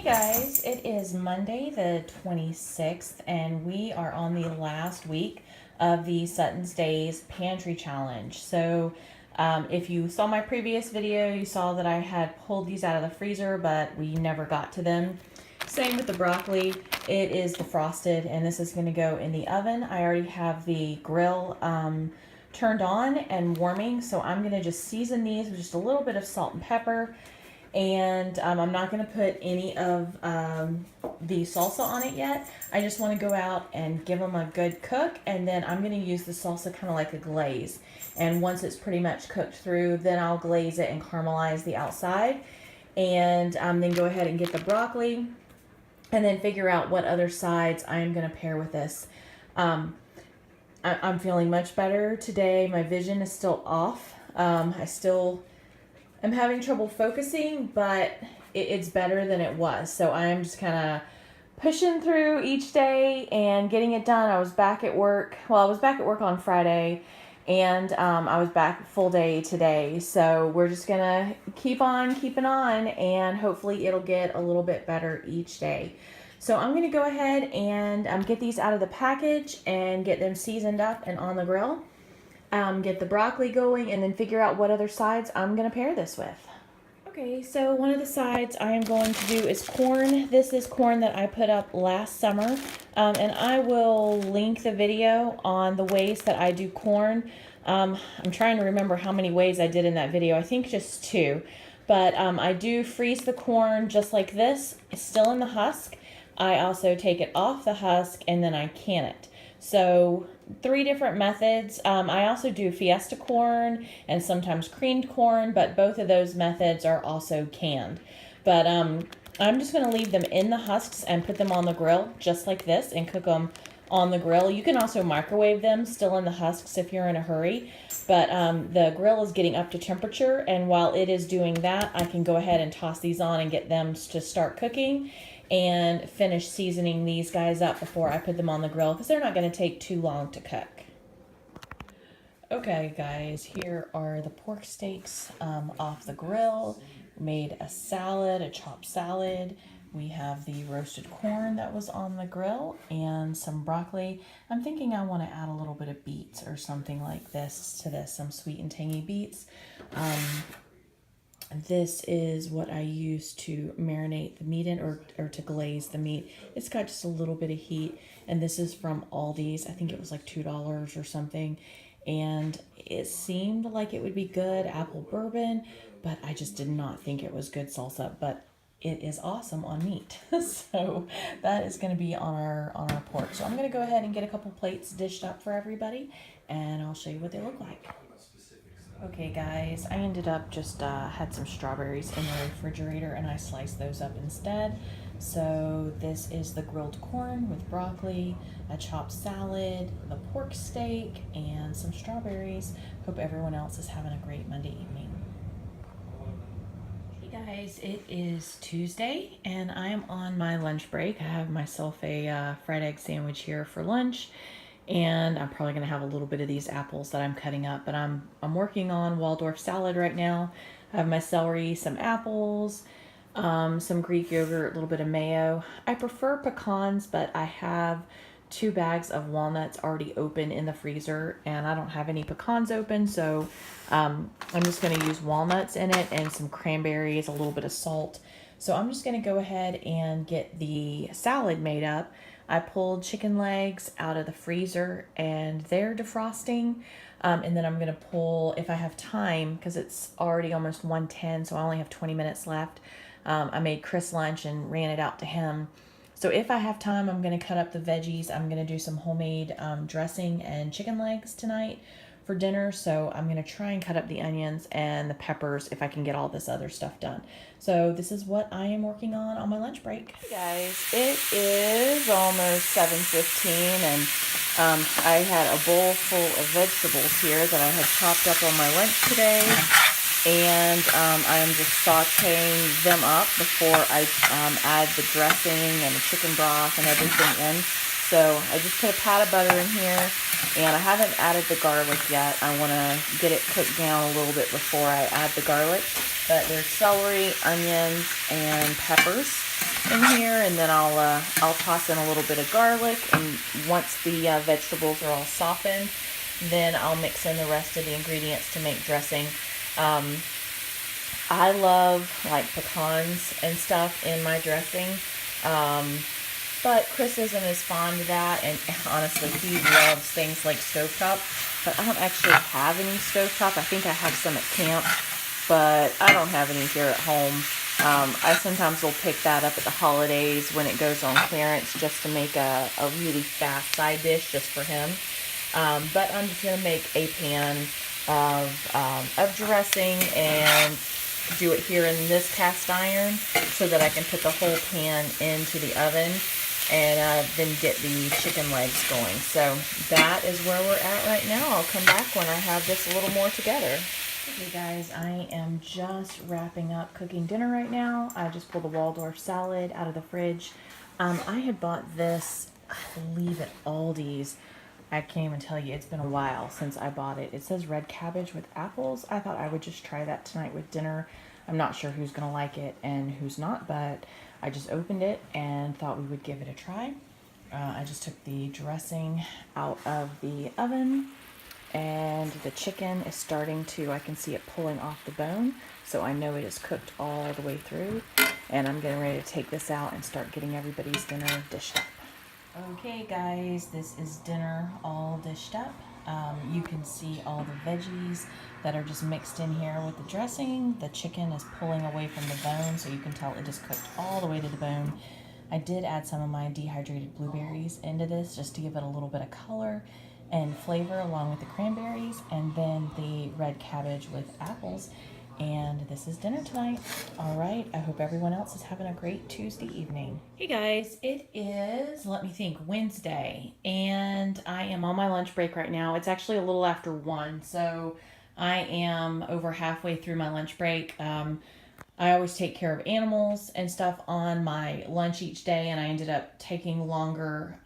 Hey guys, it is Monday the 26th and we are on the last week of the Suttons Daze Pantry Challenge. So if you saw my previous video, you saw that I had pulled these out of the freezer, but we never got to them. Same with the broccoli. It is defrosted and this is going to go in the oven. I already have the grill turned on and warming, so I'm going to just season these with just a little bit of salt and pepper. And I'm not going to put any of the salsa on it yet. I just want to go out and give them a good cook, and then I'm going to use the salsa kind of like a glaze. And once it's pretty much cooked through, then I'll glaze it and caramelize the outside, and then go ahead and get the broccoli, and then figure out what other sides I'm going to pair with this. I'm feeling much better today. My vision is still off. I'm having trouble focusing, but it's better than it was. So I'm just kind of pushing through each day and getting it done. I was back at work. Well, I was back at work on Friday, and I was back full day today. So we're just going to keep on keeping on, and hopefully it'll get a little bit better each day. So I'm going to go ahead and get these out of the package and get them seasoned up and on the grill. Get the broccoli going, and then figure out what other sides I'm going to pair this with. Okay, so one of the sides I am going to do is corn. This is corn that I put up last summer, and I will link the video on the ways that I do corn. I'm trying to remember how many ways I did in that video. I think just 2, but I do freeze the corn just like this. It's still in the husk. I also take it off the husk, and then I can it. So 3 different methods. I also do Fiesta corn and sometimes creamed corn, but both of those methods are also canned. But I'm just going to leave them in the husks and put them on the grill just like this and cook them on the grill. You can also microwave them still in the husks if you're in a hurry, but the grill is getting up to temperature, and while it is doing that, I can go ahead and toss these on and get them to start cooking and finish seasoning these guys up before I put them on the grill, because they're not going to take too long to cook. Okay guys, here are the pork steaks off the grill. Made a salad, a chopped salad. We have the roasted corn that was on the grill and some broccoli. I'm thinking I want to add a little bit of beets or something like this to this, some sweet and tangy beets. This is what I use to marinate the meat in, or to glaze the meat. It's got just a little bit of heat, and this is from Aldi's. I think it was like $2 or something, and it seemed like it would be good apple bourbon, but I just did not think it was good salsa, but it is awesome on meat. So that is going to be on our pork. So I'm going to go ahead and get a couple plates dished up for everybody, and I'll show you what they look like. Okay guys, I ended up just had some strawberries in the refrigerator, and I sliced those up instead. So this is the grilled corn with broccoli, a chopped salad, the pork steak, and some strawberries. Hope everyone else is having a great Monday evening. Hey guys, it is Tuesday and I am on my lunch break. I have myself a fried egg sandwich here for lunch. And I'm probably going to have a little bit of these apples that I'm cutting up. But I'm working on Waldorf salad right now. I have my celery, some apples, some Greek yogurt, a little bit of mayo. I prefer pecans, but I have 2 bags of walnuts already open in the freezer, and I don't have any pecans open, so I'm just going to use walnuts in it and some cranberries, a little bit of salt. So I'm just going to go ahead and get the salad made up. I pulled chicken legs out of the freezer, and they're defrosting. And then I'm going to pull, if I have time, because it's already almost 1:10, so I only have 20 minutes left. I made Chris lunch and ran it out to him. So if I have time, I'm going to cut up the veggies. I'm going to do some homemade dressing and chicken legs tonight for dinner. So I'm going to try and cut up the onions and the peppers if I can get all this other stuff done. So this is what I am working on my lunch break. Hey guys, it is almost 7:15, and I had a bowl full of vegetables here that I had chopped up on my lunch today. And I'm just sauteing them up before I add the dressing and the chicken broth and everything in. So I just put a pat of butter in here, and I haven't added the garlic yet. I want to get it cooked down a little bit before I add the garlic. But there's celery, onions, and peppers. in here, and then I'll toss in a little bit of garlic, and once the vegetables are all softened, then I'll mix in the rest of the ingredients to make dressing. I love like pecans and stuff in my dressing, but Chris isn't as fond of that, and honestly he loves things like stovetop, but I don't actually have any stovetop. I think I have some at camp, but I don't have any here at home. I sometimes will pick that up at the holidays when it goes on clearance just to make a really fast side dish just for him. But I'm just going to make a pan of dressing and do it here in this cast iron so that I can put the whole pan into the oven and then get the chicken legs going. So that is where we're at right now. I'll come back when I have this a little more together. Okay guys, I am just wrapping up cooking dinner right now. I just pulled the Waldorf salad out of the fridge. I had bought this, I believe, at Aldi's. I can't even tell you, it's been a while since I bought it. It says red cabbage with apples. I thought I would just try that tonight with dinner. I'm not sure who's gonna like it and who's not, but I just opened it and thought we would give it a try. I just took the dressing out of the oven, and the chicken is starting to, I can see it pulling off the bone, so I know it is cooked all the way through, and I'm getting ready to take this out and start getting everybody's dinner dished up. Okay guys, this is dinner all dished up. You can see all the veggies that are just mixed in here with the dressing. The chicken is pulling away from the bone, so you can tell it just cooked all the way to the bone. I did add some of my dehydrated blueberries into this just to give it a little bit of color and flavor along with the cranberries, and then the red cabbage with apples. And this is dinner tonight. All right, I hope everyone else is having a great Tuesday evening. Hey guys, it is, let me think, Wednesday, and I am on my lunch break right now. It's actually a little after 1, so I am over halfway through my lunch break. I always take care of animals and stuff on my lunch each day, and I ended up taking longer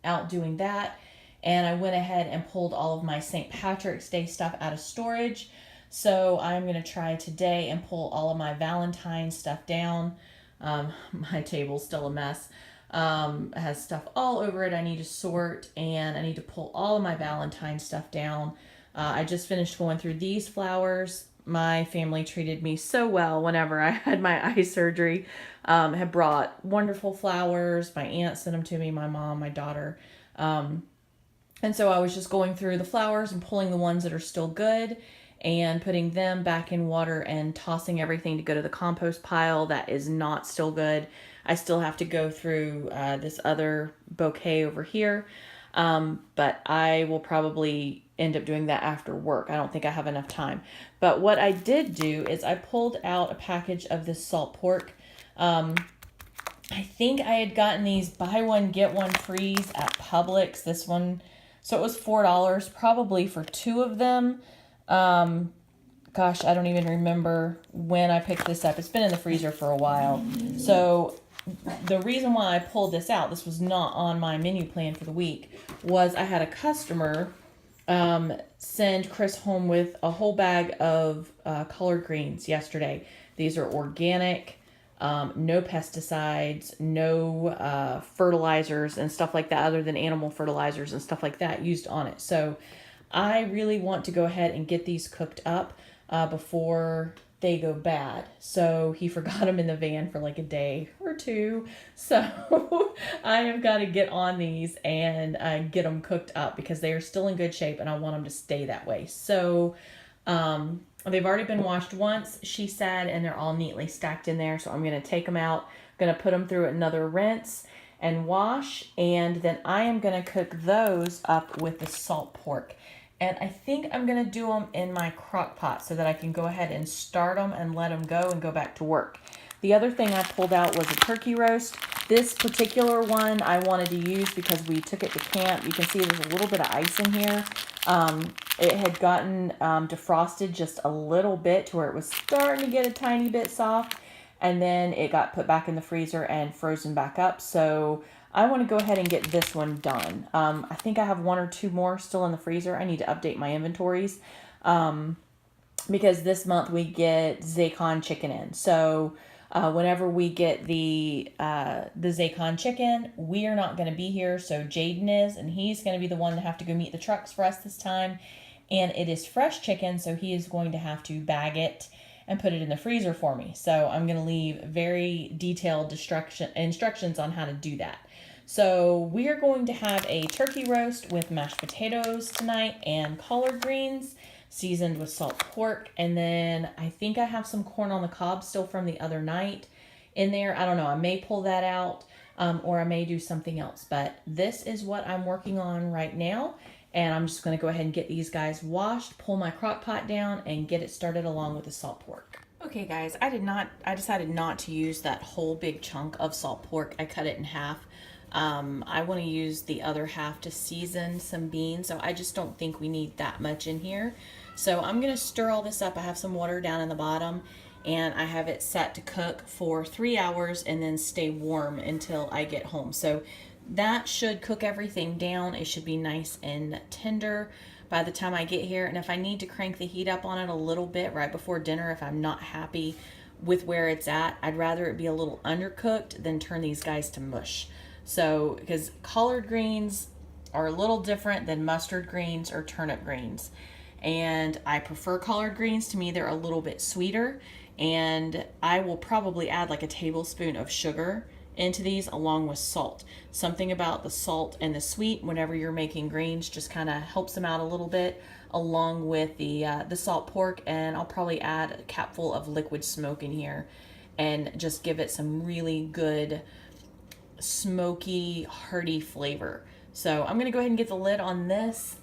out doing that. And I went ahead and pulled all of my St. Patrick's Day stuff out of storage. So I'm going to try today and pull all of my Valentine's stuff down. My table's still a mess. It has stuff all over it I need to sort, and I need to pull all of my Valentine's stuff down. I just finished going through these flowers. My family treated me so well whenever I had my eye surgery. Had brought wonderful flowers. My aunt sent them to me, my mom, my daughter. And so I was just going through the flowers and pulling the ones that are still good and putting them back in water and tossing everything to go to the compost pile that is not still good. I still have to go through this other bouquet over here, but I will probably end up doing that after work. I don't think I have enough time. But what I did do is I pulled out a package of this salt pork. I think I had gotten these buy one, get one frees at Publix. This one, so it was $4 probably for 2 of them. Gosh, I don't even remember when I picked this up. It's been in the freezer for a while. So the reason why I pulled this out, this was not on my menu plan for the week, was I had a customer send Chris home with a whole bag of collard greens yesterday. These are organic, no pesticides, no fertilizers and stuff like that, other than animal fertilizers and stuff like that used on it. So I really want to go ahead and get these cooked up before they go bad. So he forgot them in the van for like a day or 2. So I have got to get on these and get them cooked up because they are still in good shape and I want them to stay that way. So they've already been washed once, she said, and they're all neatly stacked in there. So I'm going to take them out, going to put them through another rinse and wash, and then I am going to cook those up with the salt pork. And I think I'm going to do them in my crock pot so that I can go ahead and start them and let them go and go back to work. The other thing I pulled out was a turkey roast. This particular one I wanted to use because we took it to camp. You can see there's a little bit of ice in here. It had gotten defrosted just a little bit to where it was starting to get a tiny bit soft. And then it got put back in the freezer and frozen back up. So I want to go ahead and get this one done. I think I have 1 or 2 more still in the freezer. I need to update my inventories because this month we get Zacon chicken in. So Whenever we get the Zaycon chicken, we are not going to be here, so Jaden is, and he's going to be the one to have to go meet the trucks for us this time. And it is fresh chicken, so he is going to have to bag it and put it in the freezer for me. So I'm going to leave very detailed instructions on how to do that. So we are going to have a turkey roast with mashed potatoes tonight and collard greens seasoned with salt pork. And then I think I have some corn on the cob still from the other night in there. I don't know. I may pull that out or I may do something else. But this is what I'm working on right now. And I'm just going to go ahead and get these guys washed, pull my crock pot down, and get it started along with the salt pork. Okay guys, I decided not to use that whole big chunk of salt pork. I cut it in half. I want to use the other half to season some beans, so I just don't think we need that much in here. So I'm going to stir all this up. I have some water down in the bottom, and I have it set to cook for 3 hours and then stay warm until I get home. So that should cook everything down. It should be nice and tender by the time I get here. And if I need to crank the heat up on it a little bit right before dinner, if I'm not happy with where it's at, I'd rather it be a little undercooked than turn these guys to mush. So, because collard greens are a little different than mustard greens or turnip greens. And I prefer collard greens. To me, they're a little bit sweeter. And I will probably add like a tablespoon of sugar into these along with salt. Something about the salt and the sweet whenever you're making greens just kind of helps them out a little bit, along with the salt pork. And I'll probably add a capful of liquid smoke in here and just give it some really good smoky, hearty flavor. So I'm gonna go ahead and get the lid on this.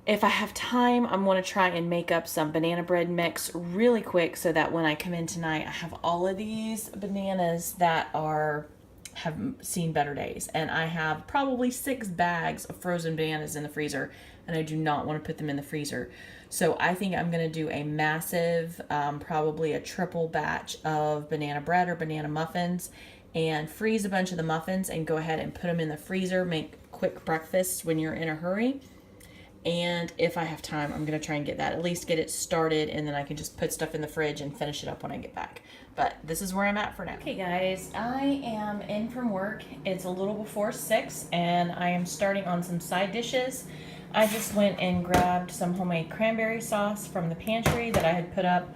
If I have time, I'm going to try and make up some banana bread mix really quick so that when I come in tonight, I have all of these bananas that have seen better days. And I have probably 6 bags of frozen bananas in the freezer, and I do not want to put them in the freezer. So I think I'm going to do a massive, probably a triple batch of banana bread or banana muffins, and freeze a bunch of the muffins and go ahead and put them in the freezer, make quick breakfasts when you're in a hurry. And if I have time, I'm going to try and get that, at least get it started, and then I can just put stuff in the fridge and finish it up when I get back. But this is where I'm at for now. Okay guys, I am in from work. It's a little before 6, and I am starting on some side dishes. I just went and grabbed some homemade cranberry sauce from the pantry that I had put up,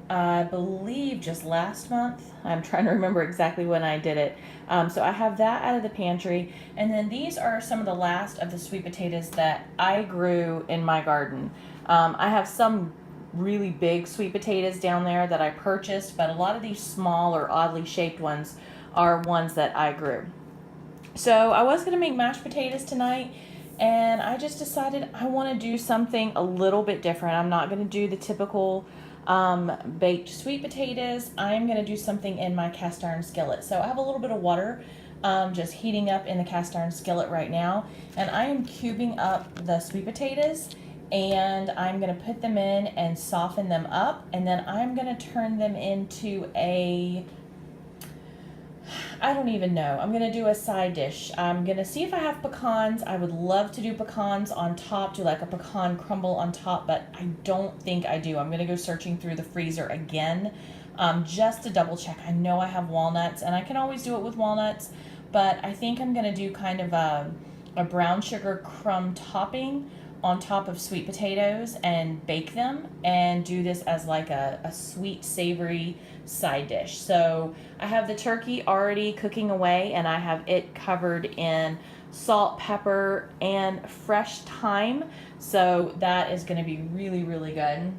I believe just last month. I'm trying to remember exactly when I did it. So I have that out of the pantry. And then these are some of the last of the sweet potatoes that I grew in my garden. I have some really big sweet potatoes down there that I purchased, but a lot of these small or oddly shaped ones are ones that I grew. So I was going to make mashed potatoes tonight, and I just decided I want to do something a little bit different. I'm not going to do the typical baked sweet potatoes. I'm going to do something in my cast iron skillet. So I have a little bit of water just heating up in the cast iron skillet right now, and I am cubing up the sweet potatoes, and I'm going to put them in and soften them up, and then I'm going to turn them into I don't even know. I'm going to do a side dish. I'm going to see if I have pecans. I would love to do pecans on top, do like a pecan crumble on top, but I don't think I do. I'm going to go searching through the freezer again just to double check. I know I have walnuts, and I can always do it with walnuts, but I think I'm going to do kind of a brown sugar crumb topping on top of sweet potatoes and bake them, and do this as like a sweet savory side dish. So I have the turkey already cooking away, and I have it covered in salt, pepper, and fresh thyme. So that is going to be really, really good.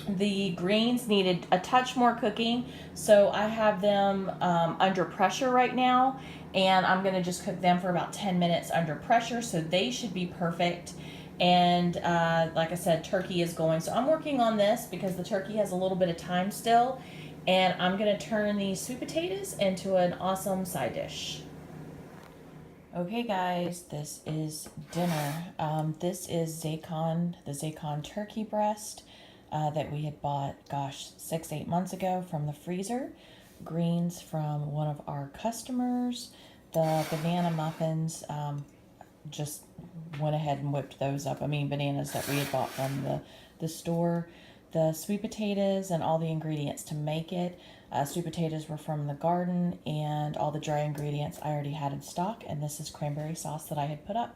The greens needed a touch more cooking, so I have them under pressure right now, and I'm going to just cook them for about 10 minutes under pressure, so they should be perfect. And like I said, turkey is going. So I'm working on this because the turkey has a little bit of time still, and I'm going to turn these sweet potatoes into an awesome side dish. Okay guys, this is dinner. This is the Zaycon turkey breast that we had bought, 6-8 months ago from the freezer. Greens from one of our customers. The banana muffins, just went ahead and whipped those up. I mean, bananas that we had bought from the store. The sweet potatoes and all the ingredients to make it. Sweet potatoes were from the garden, and all the dry ingredients I already had in stock, and this is cranberry sauce that I had put up.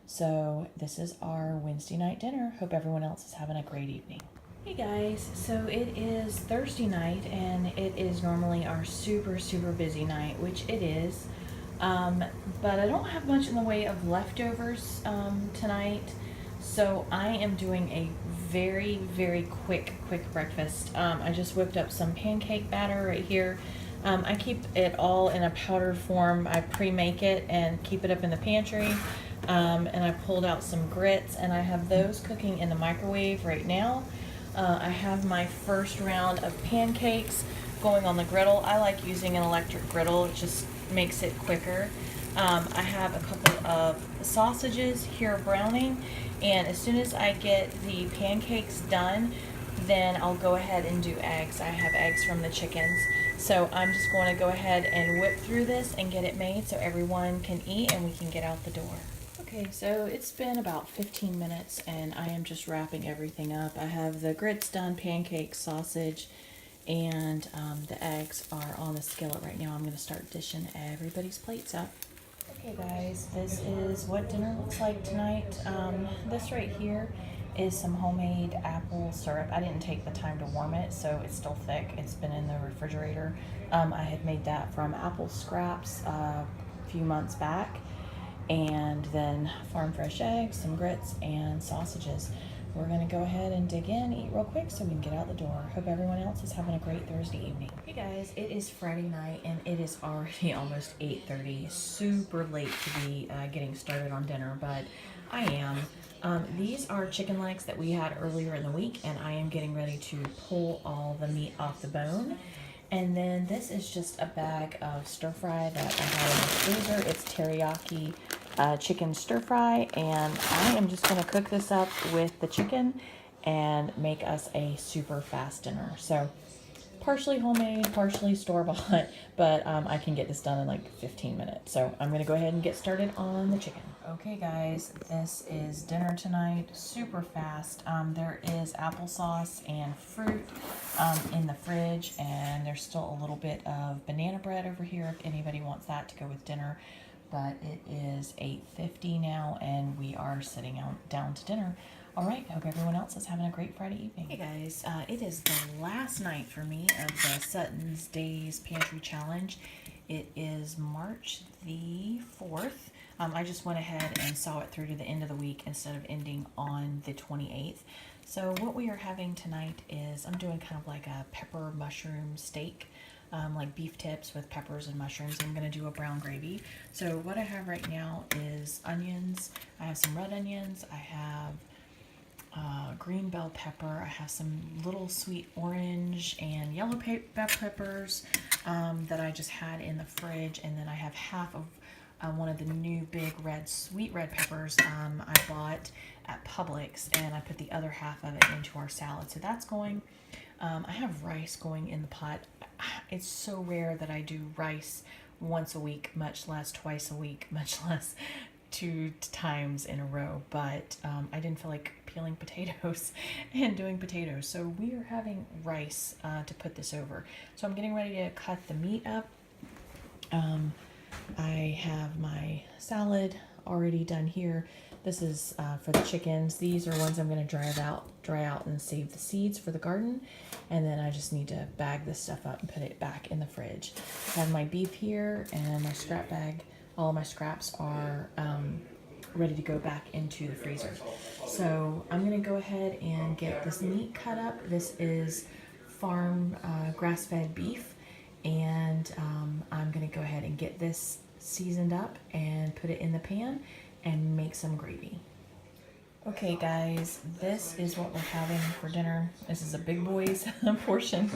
So this is our Wednesday night dinner. Hope everyone else is having a great evening. Hey guys, so it is Thursday night, and it is normally our super busy night, which it is. But I don't have much in the way of leftovers tonight, so I am doing a very quick breakfast. I just whipped up some pancake batter right here. I keep it all in a powdered form. I pre-make it and keep it up in the pantry. And I pulled out some grits, and I have those cooking in the microwave right now. I have my first round of pancakes going on the griddle. I like using an electric griddle. It just makes it quicker. I have a couple of sausages here browning, and as soon as I get the pancakes done, then I'll go ahead and do eggs. I have eggs from the chickens. So I'm just going to go ahead and whip through this and get it made so everyone can eat and we can get out the door. Okay, so it's been about 15 minutes and I am just wrapping everything up. I have the grits done, pancakes, sausage, and the eggs are on the skillet right now. I'm going to start dishing everybody's plates up. Okay guys, this is what dinner looks like tonight. This right here is some homemade apple syrup. I didn't take the time to warm it, so it's still thick. It's been in the refrigerator. I had made that from apple scraps a few months back. And then farm fresh eggs, some grits, and sausages. We're gonna go ahead and dig in, eat real quick so we can get out the door. Hope everyone else is having a great Thursday evening. Hey guys, it is Friday night and it is already almost 8:30. Super late to be getting started on dinner, but I am. These are chicken legs that we had earlier in the week, and I am getting ready to pull all the meat off the bone. And then this is just a bag of stir fry that I had in the freezer. It's teriyaki chicken stir fry, and I am just going to cook this up with the chicken and make us a super fast dinner. So partially homemade, partially store-bought, but I can get this done in like 15 minutes. So I'm going to go ahead and get started on the chicken. Okay guys, this is dinner tonight, super fast. There is applesauce and fruit in the fridge, and there's still a little bit of banana bread over here if anybody wants that to go with dinner. But it is 8:50 now, and we are sitting down to dinner. All right, hope everyone else is having a great Friday evening. Hey guys, it is the last night for me of the Suttons Daze Pantry Challenge. It is March the 4th. I just went ahead and saw it through to the end of the week instead of ending on the 28th. So what we are having tonight is, I'm doing kind of like a pepper mushroom steak. Like beef tips with peppers and mushrooms. I'm going to do a brown gravy. So what I have right now is onions. I have some red onions. I have green bell pepper. I have some little sweet orange and yellow peppers that I just had in the fridge. And then I have half of one of the new big sweet red peppers I bought at Publix, and I put the other half of it into our salad. So that's going. I have rice going in the pot. It's so rare that I do rice once a week, much less twice a week, much less 2 times in a row. But I didn't feel like peeling potatoes and doing potatoes. So we are having rice to put this over. So I'm getting ready to cut the meat up. I have my salad already done here. This is for the chickens. These are ones I'm going to dry out and save the seeds for the garden. And then I just need to bag this stuff up and put it back in the fridge. I have my beef here and my scrap bag. All of my scraps are ready to go back into the freezer. So I'm going to go ahead and get this meat cut up. This is farm grass-fed beef. And I'm going to go ahead and get this seasoned up and put it in the pan and make some gravy. Okay guys, this is what we're having for dinner. This is a big boys portion.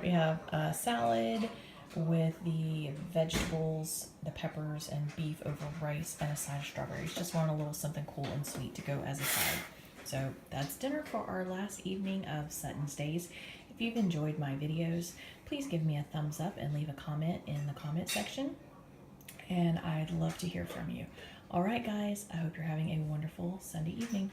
We have a salad with the vegetables, the peppers, and beef over rice and a side of strawberries. Just want a little something cool and sweet to go as a side. So that's dinner for our last evening of Suttons Daze. If you've enjoyed my videos, please give me a thumbs up and leave a comment in the comment section. And I'd love to hear from you. All right, guys, I hope you're having a wonderful Sunday evening.